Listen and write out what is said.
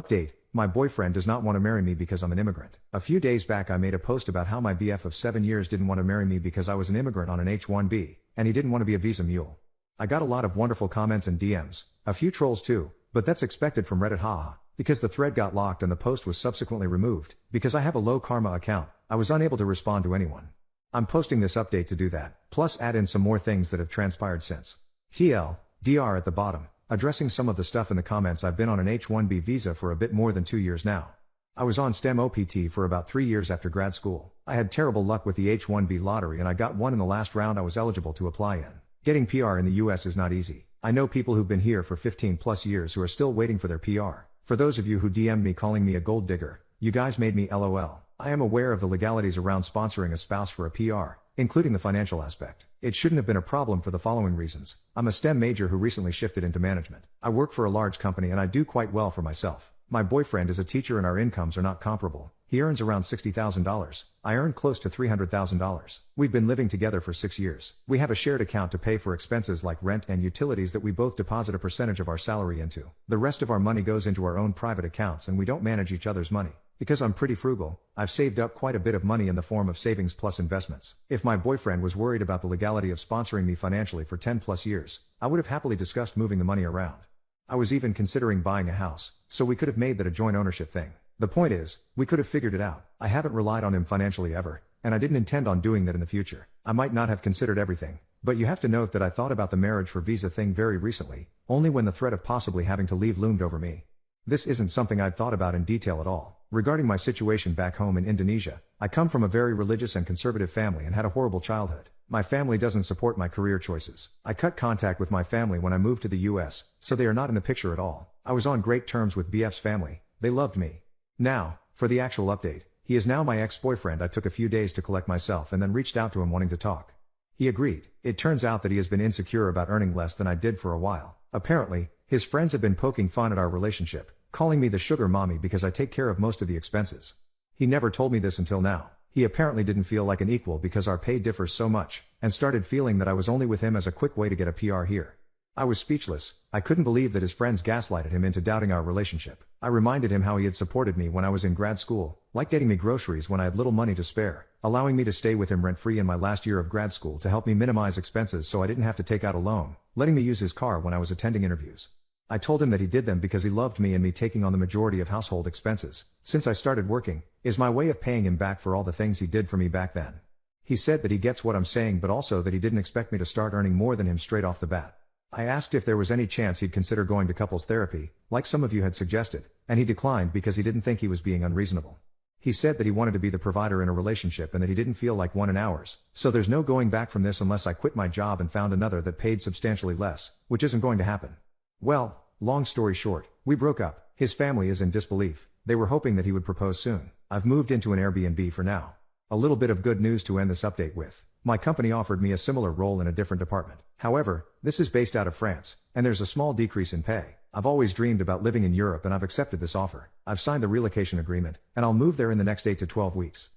Update, my boyfriend does not want to marry me because I'm an immigrant. A few days back I made a post about how my BF of 7 years didn't want to marry me because I was an immigrant on an H-1B, and he didn't want to be a visa mule. I got a lot of wonderful comments and DMs, a few trolls too, but that's expected from Reddit haha, because the thread got locked and the post was subsequently removed. Because I have a low karma account, I was unable to respond to anyone. I'm posting this update to do that, plus add in some more things that have transpired since. TLDR at the bottom, addressing some of the stuff in the comments. I've been on an H-1B visa for a bit more than 2 years now. I was on STEM OPT for about 3 years after grad school. I had terrible luck with the H-1B lottery and I got one in the last round I was eligible to apply in. Getting PR in the US is not easy. I know people who've been here for 15 plus years who are still waiting for their PR. For those of you who DM'd me calling me a gold digger, you guys made me LOL. I am aware of the legalities around sponsoring a spouse for a PR, including the financial aspect. It shouldn't have been a problem for the following reasons. I'm a STEM major who recently shifted into management. I work for a large company and I do quite well for myself. My boyfriend is a teacher and our incomes are not comparable. He earns around $60,000. I earn close to $300,000. We've been living together for 6 years. We have a shared account to pay for expenses like rent and utilities that we both deposit a percentage of our salary into. The rest of our money goes into our own private accounts and we don't manage each other's money. Because I'm pretty frugal, I've saved up quite a bit of money in the form of savings plus investments. If my boyfriend was worried about the legality of sponsoring me financially for 10 plus years, I would have happily discussed moving the money around. I was even considering buying a house, so we could have made that a joint ownership thing. The point is, we could have figured it out. I haven't relied on him financially ever, and I didn't intend on doing that in the future. I might not have considered everything, but you have to note that I thought about the marriage for visa thing very recently, only when the threat of possibly having to leave loomed over me. This isn't something I'd thought about in detail at all. Regarding my situation back home in Indonesia, I come from a very religious and conservative family and had a horrible childhood. My family doesn't support my career choices. I cut contact with my family when I moved to the US, so they are not in the picture at all. I was on great terms with BF's family. They loved me. Now, for the actual update, he is now my ex-boyfriend. I took a few days to collect myself and then reached out to him wanting to talk. He agreed. It turns out that he has been insecure about earning less than I did for a while. Apparently, his friends have been poking fun at our relationship, calling me the sugar mommy because I take care of most of the expenses. He never told me this until now. He apparently didn't feel like an equal because our pay differs so much, and started feeling that I was only with him as a quick way to get a PR here. I was speechless. I couldn't believe that his friends gaslighted him into doubting our relationship. I reminded him how he had supported me when I was in grad school, like getting me groceries when I had little money to spare, allowing me to stay with him rent-free in my last year of grad school to help me minimize expenses so I didn't have to take out a loan, letting me use his car when I was attending interviews. I told him that he did them because he loved me and me taking on the majority of household expenses, since I started working, is my way of paying him back for all the things he did for me back then. He said that he gets what I'm saying but also that he didn't expect me to start earning more than him straight off the bat. I asked if there was any chance he'd consider going to couples therapy, like some of you had suggested, and he declined because he didn't think he was being unreasonable. He said that he wanted to be the provider in a relationship and that he didn't feel like one in ours, so there's no going back from this unless I quit my job and found another that paid substantially less, which isn't going to happen. Well, long story short, we broke up. His family is in disbelief. They were hoping that he would propose soon. I've moved into an Airbnb for now. A little bit of good news to end this update with. My company offered me a similar role in a different department. However, this is based out of France, and there's a small decrease in pay. I've always dreamed about living in Europe and I've accepted this offer. I've signed the relocation agreement, and I'll move there in the next 8 to 12 weeks.